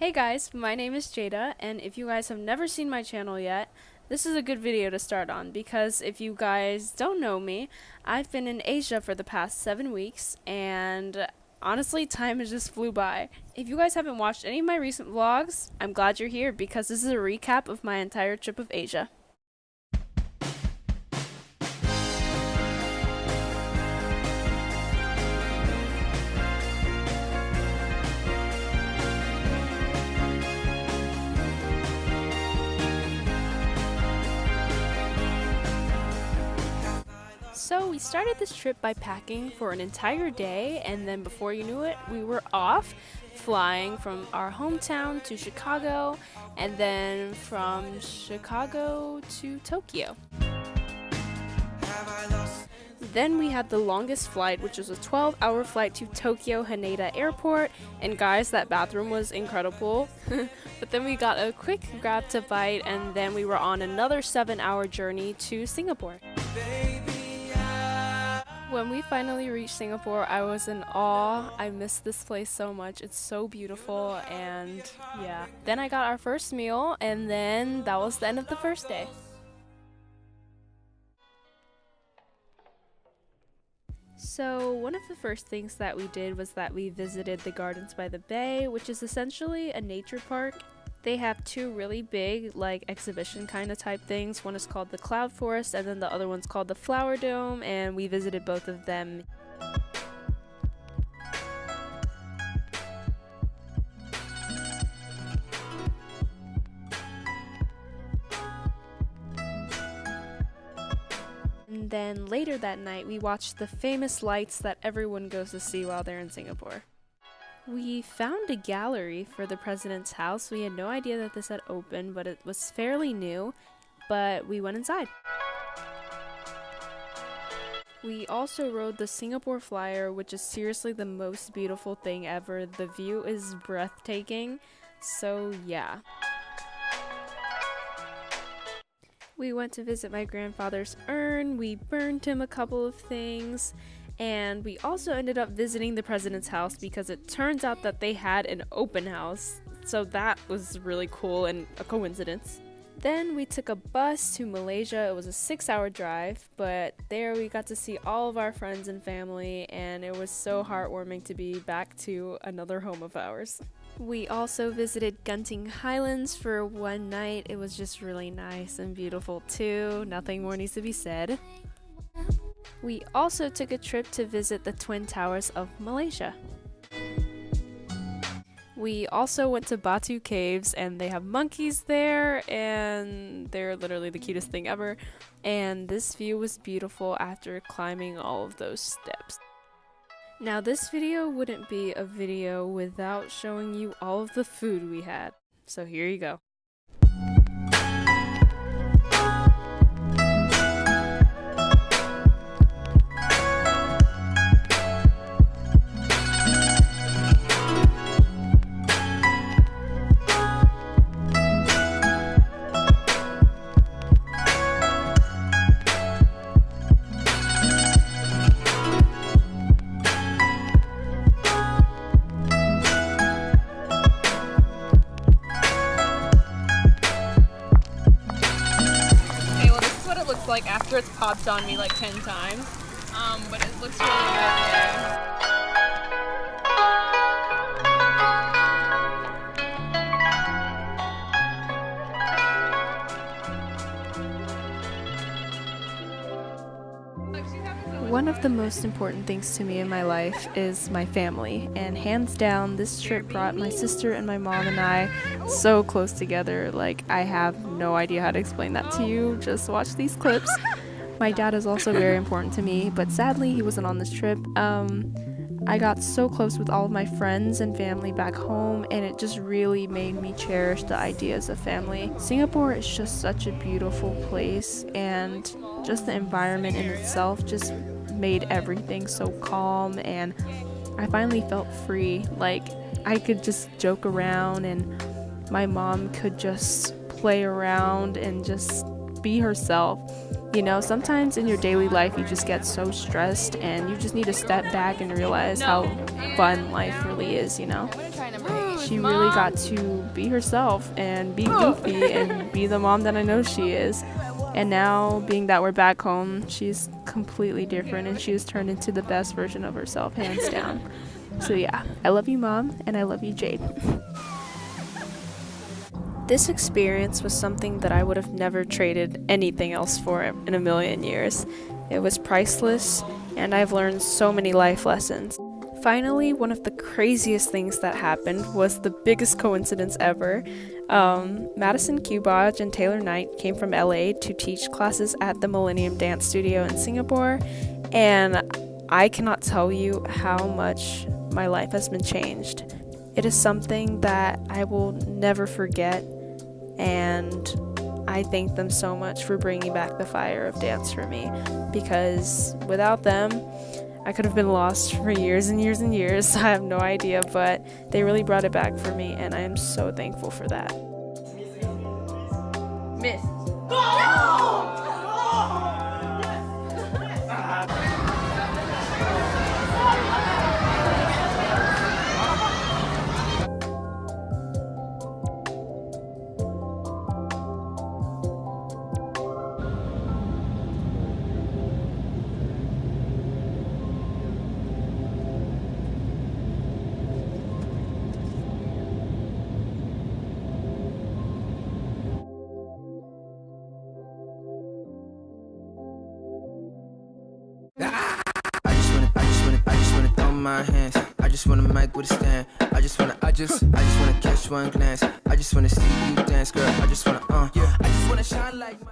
Hey guys, my name is Jada, and if you guys have never seen my channel yet, this is a good video to start on because if you guys don't know me, I've been in Asia for the past 7 weeks, and honestly, time has just flew by. If you guys haven't watched any of my recent vlogs, I'm glad you're here because this is a recap of my entire trip of Asia. So we started this trip by packing for an entire day, and then before you knew it, we were off, flying from our hometown to Chicago, and then from Chicago to Tokyo. Then we had the longest flight, which was a 12-hour flight to Tokyo Haneda Airport, and guys, that bathroom was incredible. But then we got a quick grab to bite, and then we were on another 7-hour journey to Singapore. When we finally reached Singapore, I was in awe. I missed this place so much. It's so beautiful, and yeah. Then I got our first meal, and then that was the end of the first day. So one of the first things that we did was that we visited the Gardens by the Bay, which is essentially a nature park. They have two really big, like, exhibition kind of type things. One is called the Cloud Forest, and then the other one's called the Flower Dome, and we visited both of them. And then later that night, we watched the famous lights that everyone goes to see while they're in Singapore. We found a gallery for the president's house. We had no idea that this had opened, but it was fairly new, but we went inside. We also rode the Singapore Flyer, which is seriously the most beautiful thing ever. The view is breathtaking, so yeah. We went to visit my grandfather's urn. We burned him a couple of things. And we also ended up visiting the president's house because it turns out that they had an open house. So that was really cool and a coincidence. Then we took a bus to Malaysia. It was a 6-hour drive, but there we got to see all of our friends and family, and it was so heartwarming to be back to another home of ours. We also visited Genting Highlands for one night. It was just really nice and beautiful too. Nothing more needs to be said. We also took a trip to visit the Twin Towers of Malaysia. We also went to Batu Caves, and they have monkeys there, and they're literally the cutest thing ever. And this view was beautiful after climbing all of those steps. Now this video wouldn't be a video without showing you all of the food we had. So here you go. Like after it's popped on me like 10 times, but it looks really good. One of the most important things to me in my life is my family, and hands down this trip brought my sister and my mom and I so close together. Like, I have no idea how to explain that to you. Just watch these clips. My dad is also very important to me, but sadly he wasn't on this trip. I got so close with all of my friends and family back home, and it just really made me cherish the ideas of family. Singapore is just such a beautiful place, and just the environment in itself just made everything so calm, and I finally felt free. Like, I could just joke around, and my mom could just play around and just be herself. You know, sometimes in your daily life you just get so stressed and you just need to step back and realize how fun life really is, you know? she really got to be herself and be goofy and be the mom that I know she is. And now, being that we're back home, she's completely different and she's turned into the best version of herself, hands down. So yeah, I love you, Mom, and I love you, Jade. This experience was something that I would have never traded anything else for in a million years. It was priceless, and I've learned so many life lessons. Finally, one of the craziest things that happened was the biggest coincidence ever. Madison Cubaj and Taylor Knight came from LA to teach classes at the Millennium Dance Studio in Singapore, and I cannot tell you how much my life has been changed. It is something that I will never forget, and I thank them so much for bringing back the fire of dance for me, because without them, I could have been lost for years and years and years. I have no idea, but they really brought it back for me, and I am so thankful for that. Miss. My hands. I just wanna mic with a stand. I just wanna catch one glance. I just wanna see you dance, girl. I just wanna shine like my